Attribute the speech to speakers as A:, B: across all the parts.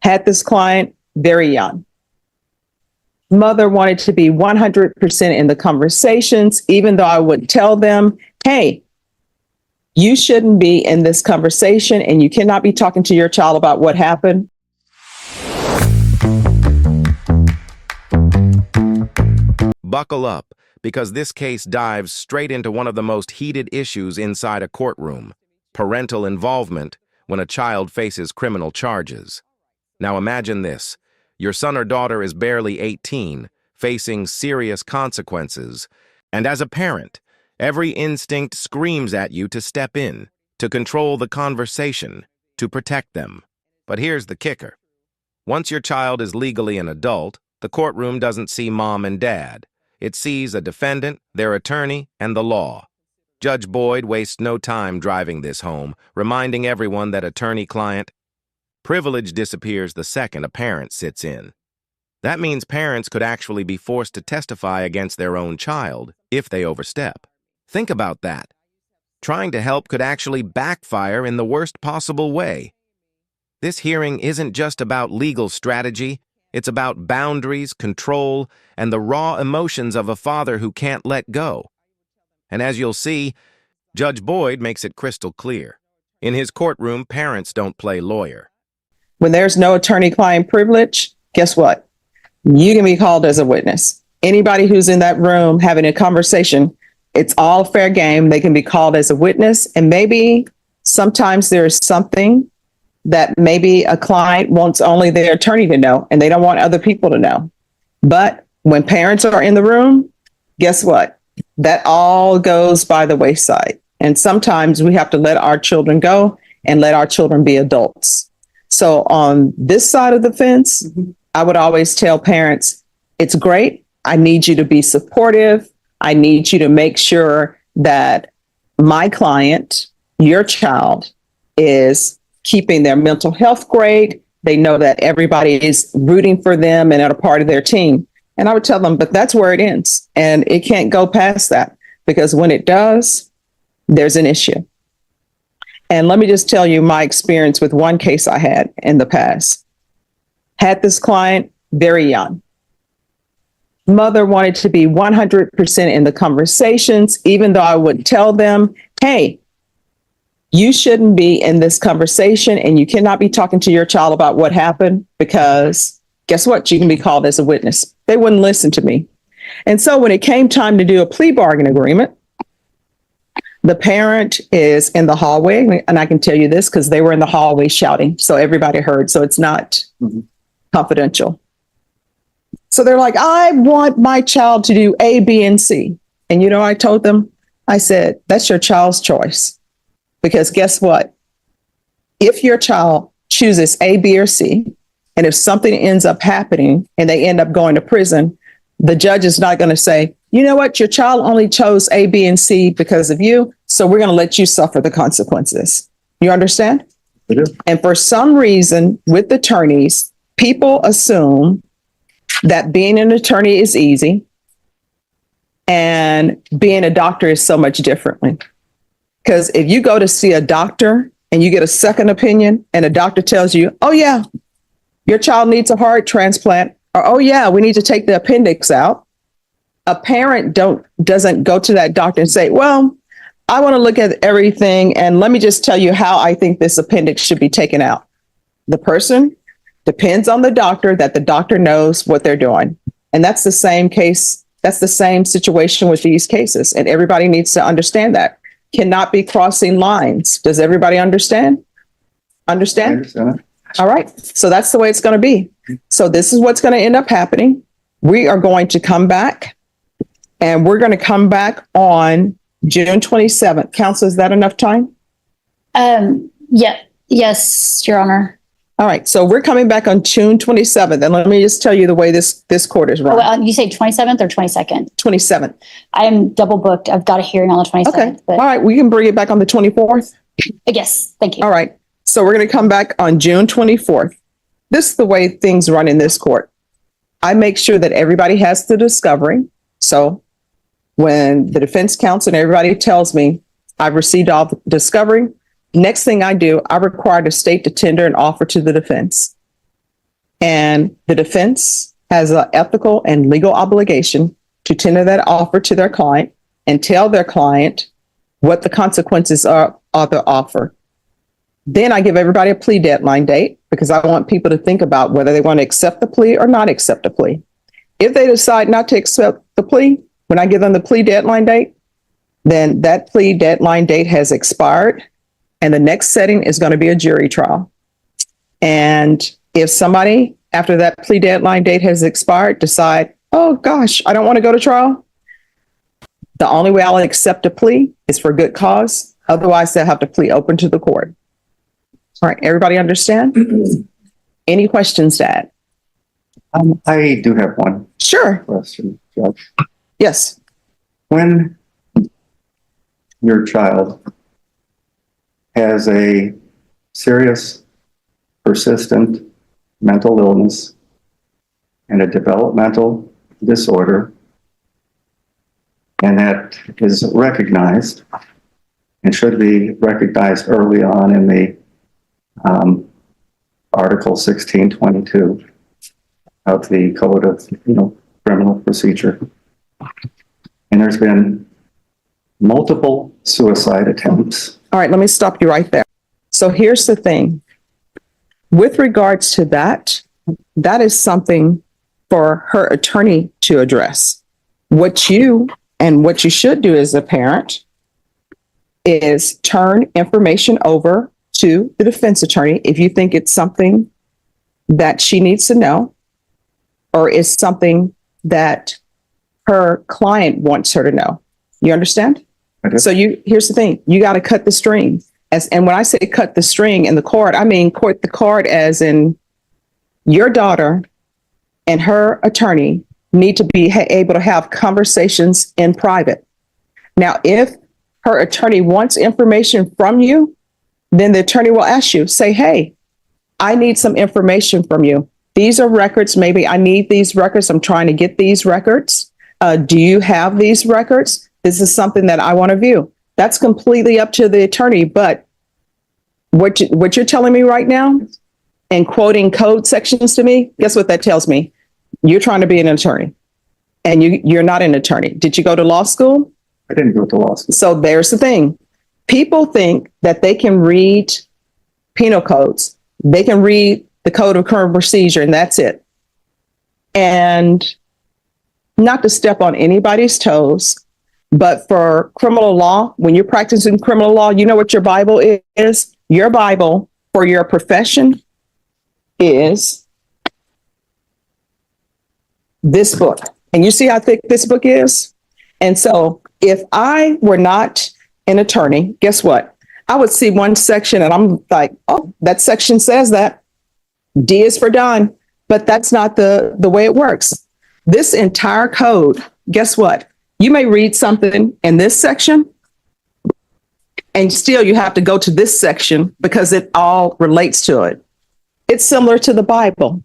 A: Had this client very young. Mother wanted to be 100% in the conversations, even though I would tell them, hey, you shouldn't be in this conversation and you cannot be talking to your child about what happened.
B: Buckle up, because this case dives straight into one of the most heated issues inside a courtroom: parental involvement when a child faces criminal charges. Now imagine this. Your son or daughter is barely 18, facing serious consequences, and as a parent, every instinct screams at you to step in, to control the conversation, to protect them. But here's the kicker. Once your child is legally an adult, the courtroom doesn't see mom and dad. It sees a defendant, their attorney, and the law. Judge Boyd wastes no time driving this home, reminding everyone that attorney-client privilege disappears the second a parent sits in. That means parents could actually be forced to testify against their own child if they overstep. Think about that. Trying to help could actually backfire in the worst possible way. This hearing isn't just about legal strategy. It's about boundaries, control, and the raw emotions of a father who can't let go. And as you'll see, Judge Boyd makes it crystal clear. In his courtroom, parents don't play lawyer.
A: When there's no attorney-client privilege, guess what? You can be called as a witness. Anybody who's in that room having a conversation, it's all fair game. They can be called as a witness. And maybe sometimes there's something that maybe a client wants only their attorney to know, and they don't want other people to know. But when parents are in the room, guess what? That all goes by the wayside. And sometimes we have to let our children go and let our children be adults. So on this side of the fence, I would always tell parents, it's great. I need you to be supportive. I need you to make sure that my client, your child, is keeping their mental health great. They know that everybody is rooting for them and are a part of their team. And I would tell them, but that's where it ends. And it can't go past that, because when it does, there's an issue. And let me just tell you my experience with one case I had in the past. Had this client very young. Mother wanted to be 100% in the conversations, even though I would tell them, hey, you shouldn't be in this conversation and you cannot be talking to your child about what happened, because guess what? You can be called as a witness. They wouldn't listen to me. And so when it came time to do a plea bargain agreement, the parent is in the hallway, and I can tell you this because they were in the hallway shouting, so everybody heard, so it's not confidential. So they're like, I want my child to do A, B, and C. And you know, I told them, I said, that's your child's choice. Because guess what? If your child chooses A, B, or C, and if something ends up happening and they end up going to prison, the judge is not going to say, you know what, your child only chose A, B, and C because of you, so we're going to let you suffer the consequences. You understand?
C: I do.
A: And for some reason, with attorneys, people assume that being an attorney is easy and being a doctor is so much differently. Because if you go to see a doctor and you get a second opinion and a doctor tells you, oh yeah, your child needs a heart transplant, or oh yeah, we need to take the appendix out, a parent doesn't go to that doctor and say, well, I want to look at everything and let me just tell you how I think this appendix should be taken out. The person depends on the doctor, that the doctor knows what they're doing. And that's the same case. That's the same situation with these cases. And everybody needs to understand that. Cannot be crossing lines. Does everybody understand? Understand?
C: I understand.
A: All right. So that's the way it's going to be. So this is what's going to end up happening. We are going to come back, and we're going to come back on June 27th. Counsel, is that enough time?
D: Yes, Your Honor.
A: All right. So we're coming back on June 27th. And let me just tell you the way this court is run.
D: Oh, you say 27th or 22nd?
A: 27th.
D: I am double booked. I've got a hearing on the 27th.
A: Okay.
D: But
A: All right. We can bring it back on the 24th.
D: yes, thank you.
A: All right. So we're going to come back on June 24th. This is the way things run in this court. I make sure that everybody has the discovery. So when the defense counsel and everybody tells me I've received all the discovery, next thing I do, I require the state to tender an offer to the defense. And the defense has an ethical and legal obligation to tender that offer to their client and tell their client what the consequences are of the offer. Then I give everybody a plea deadline date because I want people to think about whether they want to accept the plea or not accept the plea. If they decide not to accept the plea, when I give them the plea deadline date, then that plea deadline date has expired and the next setting is going to be a jury trial. And if somebody after that plea deadline date has expired decide, oh gosh, I don't want to go to trial, the only way I'll accept a plea is for good cause. Otherwise, they'll have to plea open to the court. All right, everybody understand? Any questions, Dad?
C: I do have one
A: Sure.
C: question, Judge.
A: Yes.
C: When your child has a serious, persistent mental illness and a developmental disorder, and that is recognized and should be recognized early on in the Article 1622 of the Code of Criminal Procedure. And there's been multiple suicide attempts.
A: All right, let me stop you right there. So here's the thing. With regards to that, that is something for her attorney to address. What you should do as a parent is turn information over to the defense attorney if you think it's something that she needs to know or is something that her client wants her to know. You understand?
C: Okay.
A: So here's the thing. You got to cut the string. And when I say cut the string in the court, I mean court the court as in your daughter and her attorney need to be able to have conversations in private. Now, if her attorney wants information from you, then the attorney will ask you, say, hey, I need some information from you. These are records. Maybe I need these records. I'm trying to get these records. Do you have these records? This is something that I want to view. That's completely up to the attorney. But what you're telling me right now and quoting code sections to me, guess what that tells me? You're trying to be an attorney and you're not an attorney. Did you go to law school?
C: I didn't go to law school.
A: So there's the thing. People think that they can read penal codes. They can read the Code of Criminal Procedure and that's it. And not to step on anybody's toes, but for criminal law, when you're practicing criminal law, you know what your Bible is? Your Bible for your profession is this book. And you see how thick this book is? And so if I were not an attorney, guess what? I would see one section and I'm like, oh, that section says that. D is for done. But that's not the way it works. This entire code, guess what? You may read something in this section and still you have to go to this section because it all relates to it. It's similar to the Bible.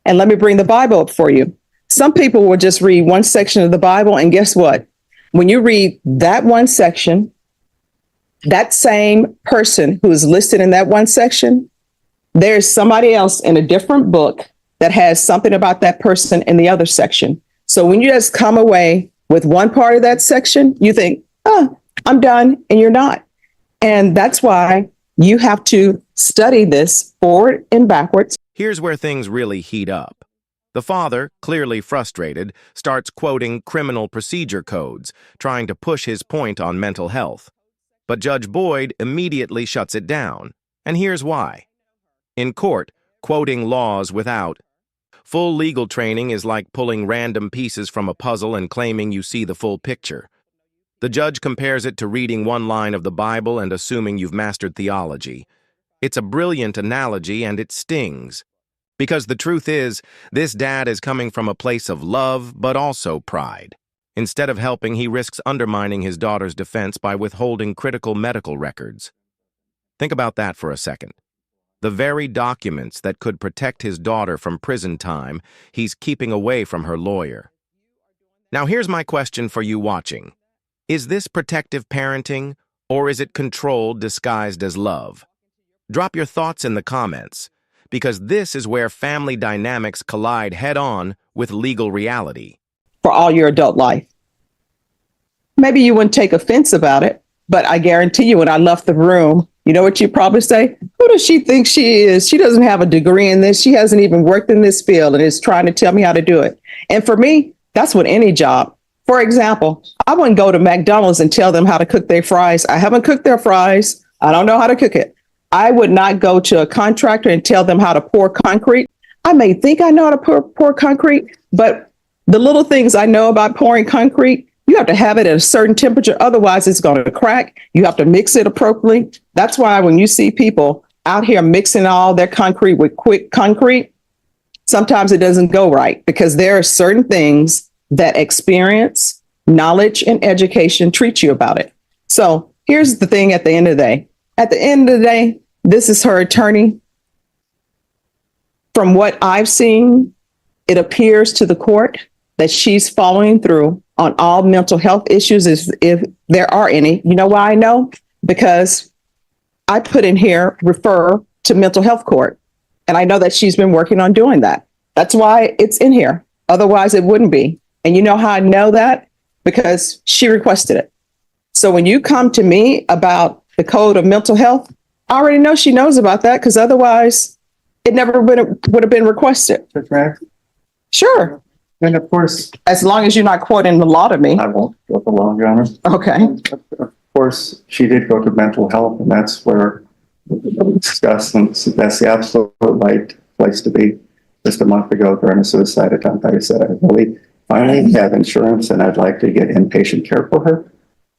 A: And let me bring the Bible up for you. Some people will just read one section of the Bible and guess what? When you read that one section, that same person who is listed in that one section, there's somebody else in a different book that has something about that person in the other section. So when you just come away with one part of that section, you think, oh, I'm done, and you're not. And that's why you have to study this forward and backwards.
B: Here's where things really heat up. The father, clearly frustrated, starts quoting criminal procedure codes, trying to push his point on mental health. But Judge Boyd immediately shuts it down. And here's why. In court, quoting laws without full legal training is like pulling random pieces from a puzzle and claiming you see the full picture. The judge compares it to reading one line of the Bible and assuming you've mastered theology. It's a brilliant analogy and it stings. Because the truth is, this dad is coming from a place of love, but also pride. Instead of helping, he risks undermining his daughter's defense by withholding critical medical records. Think about that for a second. The very documents that could protect his daughter from prison time, he's keeping away from her lawyer. Now here's my question for you watching. Is this protective parenting, or is it control disguised as love? Drop your thoughts in the comments. because this is where family dynamics collide head-on with legal reality.
A: For all your adult life. Maybe you wouldn't take offense about it, but I guarantee you when I left the room, you know what you'd probably say? Who does she think she is? She doesn't have a degree in this. She hasn't even worked in this field and is trying to tell me how to do it. And for me, that's with any job. For example, I wouldn't go to McDonald's and tell them how to cook their fries. I haven't cooked their fries. I don't know how to cook it. I would not go to a contractor and tell them how to pour concrete. I may think I know how to pour concrete, but the little things I know about pouring concrete, you have to have it at a certain temperature. Otherwise, it's going to crack. You have to mix it appropriately. That's why when you see people out here mixing all their concrete with quick concrete, sometimes it doesn't go right because there are certain things that experience, knowledge, and education teach you about it. So here's the thing at the end of the day. At the end of the day, this is her attorney. From what I've seen, it appears to the court that she's following through on all mental health issues, if there are any. You know why I know? Because I put in here, refer to mental health court. And I know that she's been working on doing that. That's why it's in here. Otherwise, it wouldn't be. And you know how I know that? Because she requested it. So when you come to me about the code of mental health, I already know she knows about that because otherwise it never would have been requested. Sure.
C: And of course,
A: As long as you're not quoting the law to me.
C: I won't go for long, Your Honor.
A: Okay.
C: Of course, she did go to mental health, and that's where we discussed, and that's the absolute right place to be. Just a month ago during a suicide attempt, I said, I really finally have insurance, and I'd like to get inpatient care for her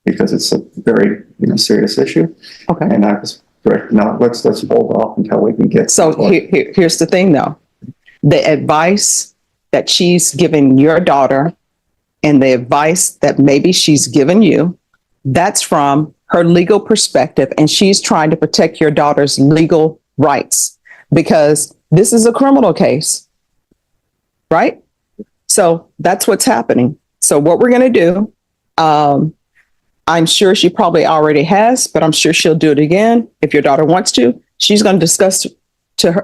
C: because it's a very, serious issue.
A: Okay.
C: And I was correct. No, let's hold off until we can get.
A: So here's the thing, though. The advice that she's given your daughter and the advice that maybe she's given you, that's from her legal perspective. And she's trying to protect your daughter's legal rights because this is a criminal case, right? So that's what's happening. So what we're going to do, I'm sure she probably already has, but I'm sure she'll do it again. If your daughter wants to, she's going to discuss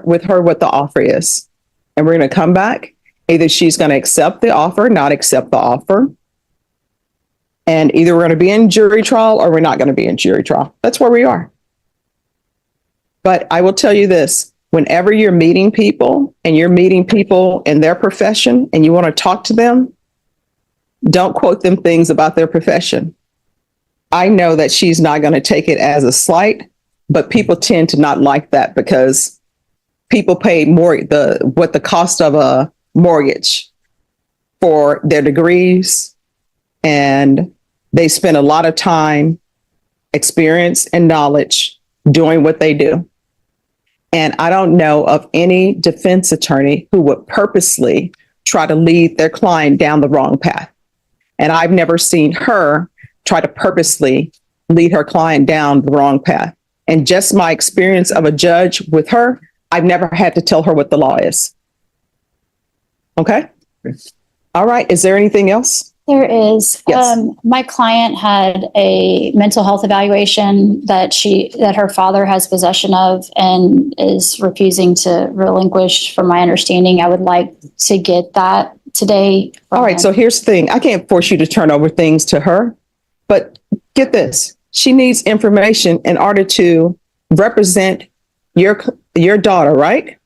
A: with her what the offer is. And we're going to come back. Either she's going to accept the offer, not accept the offer. And either we're going to be in jury trial or we're not going to be in jury trial. That's where we are. But I will tell you this, whenever you're meeting people and you're meeting people in their profession and you want to talk to them, don't quote them things about their profession. I know that she's not going to take it as a slight, but people tend to not like that because people pay more what the cost of a mortgage for their degrees, and they spend a lot of time, experience, and knowledge doing what they do. And I don't know of any defense attorney who would purposely try to lead their client down the wrong path. And I've never seen her try to purposely lead her client down the wrong path. And just my experience of a judge with her, I've never had to tell her what the law is. Okay. All right. Is there anything else?
D: There is.
A: Yes.
D: My client had a mental health evaluation that her father has possession of and is refusing to relinquish. From my understanding, I would like to get that today.
A: All right. So here's the thing. I can't force you to turn over things to her, but get this. She needs information in order to represent your daughter, right?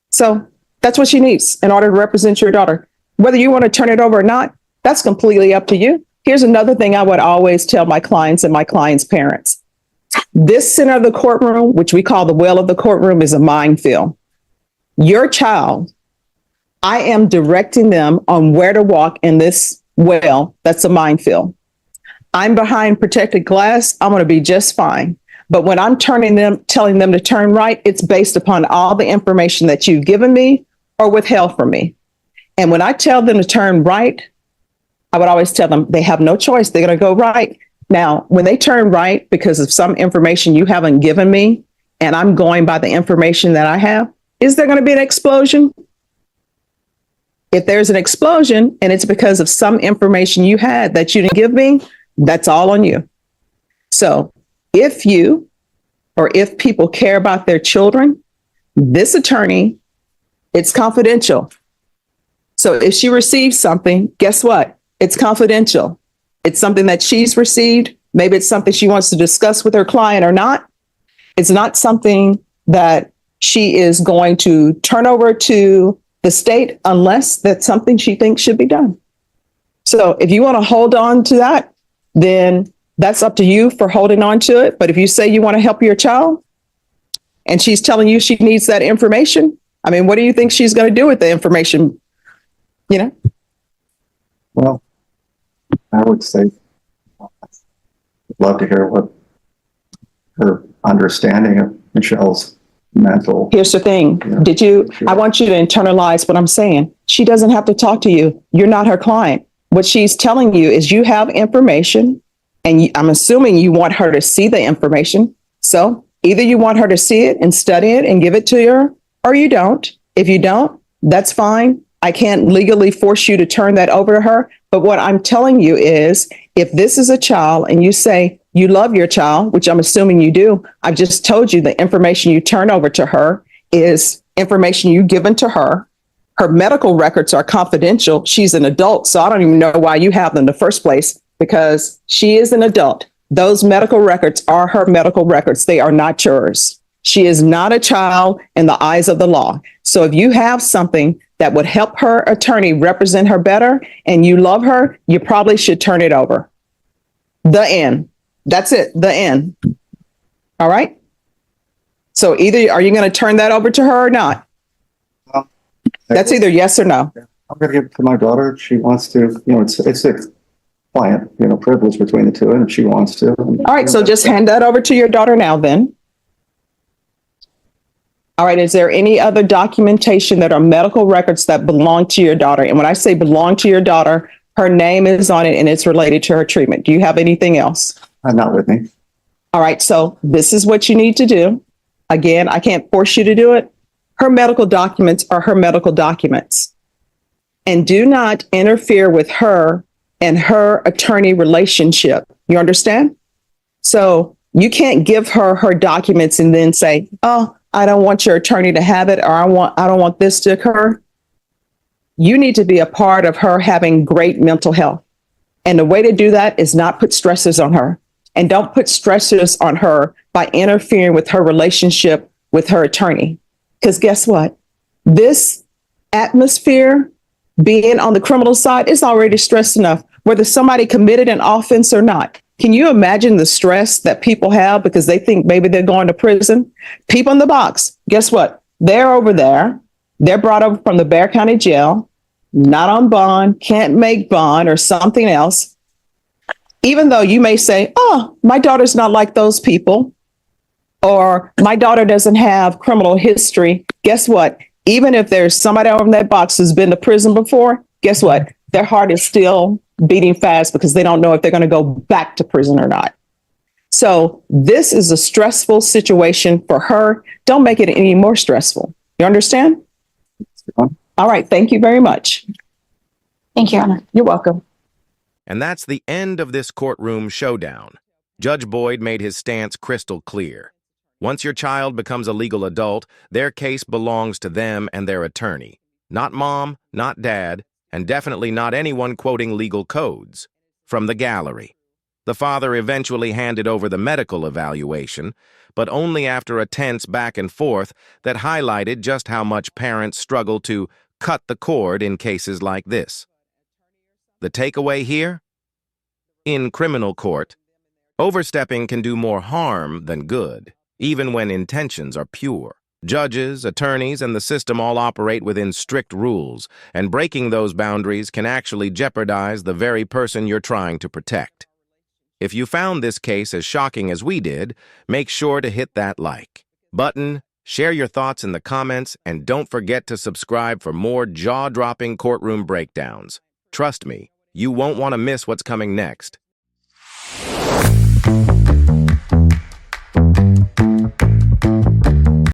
A: So that's what she needs in order to represent your daughter. Whether you want to turn it over or not, that's completely up to you. Here's another thing I would always tell my clients and my clients' parents. This center of the courtroom, which we call the well of the courtroom, is a minefield. Your child, I am directing them on where to walk in this well. That's a minefield. I'm behind protected glass. I'm going to be just fine. But when I'm telling them to turn right, it's based upon all the information that you've given me or withheld from me. And when I tell them to turn right, I would always tell them they have no choice. They're going to go right. Now, when they turn right because of some information you haven't given me, and I'm going by the information that I have, is there going to be an explosion? If there's an explosion and it's because of some information you had that you didn't give me, that's all on you. So if people care about their children, This attorney, it's confidential. So if she receives something, guess what? It's confidential. It's something that she's received. Maybe it's something she wants to discuss with her client or not. It's not something that she is going to turn over to the state unless that's something she thinks should be done. So if you want to hold on to that, then that's up to you for holding on to it. But if you say you want to help your child and she's telling you she needs that information, I mean, what do you think she's going to do with the information? You know?
C: Well, I would say, I'd love to hear what her understanding of Michelle's mental.
A: Here's the thing.
C: Yeah.
A: I want you to internalize what I'm saying. She doesn't have to talk to you. You're not her client. What she's telling you is you have information, and I'm assuming you want her to see the information. So either you want her to see it and study it and give it to her, or you don't. If you don't, that's fine. I can't legally force you to turn that over to her. But what I'm telling you is, if this is a child and you say you love your child, which I'm assuming you do, I've just told you the information you turn over to her is information you've given to her. Her medical records are confidential. She's an adult, so I don't even know why you have them in the first place, because she is an adult. Those medical records are her medical records. They are not yours. She is not a child in the eyes of the law. So if you have something that would help her attorney represent her better and you love her, you probably should turn it over. The end. That's it. The end. All right. So either are you going to turn that over to her or not? That's either yes or no.
C: I'm going to give it to my daughter. If she wants to, it's a client, privilege between the two, and if she wants to.
A: All right. So just hand that over to your daughter now then. All right. Is there any other documentation that are medical records that belong to your daughter? And when I say belong to your daughter, her name is on it and it's related to her treatment. Do you have anything else?
C: Not with me.
A: All right. So this is what you need to do. Again, I can't force you to do it. Her medical documents are her medical documents. And do not interfere with her and her attorney relationship. You understand? So you can't give her her documents and then say, oh, I don't want your attorney to have it, or I don't want this to occur. You need to be a part of her having great mental health. And the way to do that is not put stressors on her. And don't put stressors on her by interfering with her relationship with her attorney. Because guess what? This atmosphere, being on the criminal side, is already stressed enough, whether somebody committed an offense or not. Can you imagine the stress that people have because they think maybe they're going to prison? People in the box, guess what? They're over there. They're brought over from the Bexar County Jail, not on bond, can't make bond or something else. Even though you may say, oh, my daughter's not like those people, or my daughter doesn't have criminal history. Guess what? Even if there's somebody over in that box who's been to prison before, guess what? Their heart is still beating fast because they don't know if they're going to go back to prison or not. So this is a stressful situation for her. Don't make it any more stressful. You understand? All right. Thank you very much.
D: Thank you, Your Honor.
A: You're welcome.
B: And that's the end of this courtroom showdown. Judge Boyd made his stance crystal clear. Once your child becomes a legal adult, their case belongs to them and their attorney. Not mom, not dad, and definitely not anyone quoting legal codes. From the gallery. The father eventually handed over the medical evaluation, but only after a tense back and forth that highlighted just how much parents struggle to cut the cord in cases like this. The takeaway here? In criminal court, overstepping can do more harm than good, even when intentions are pure. Judges, attorneys, and the system all operate within strict rules, and breaking those boundaries can actually jeopardize the very person you're trying to protect. If you found this case as shocking as we did, make sure to hit that like button, share your thoughts in the comments, and don't forget to subscribe for more jaw-dropping courtroom breakdowns. Trust me, you won't want to miss what's coming next.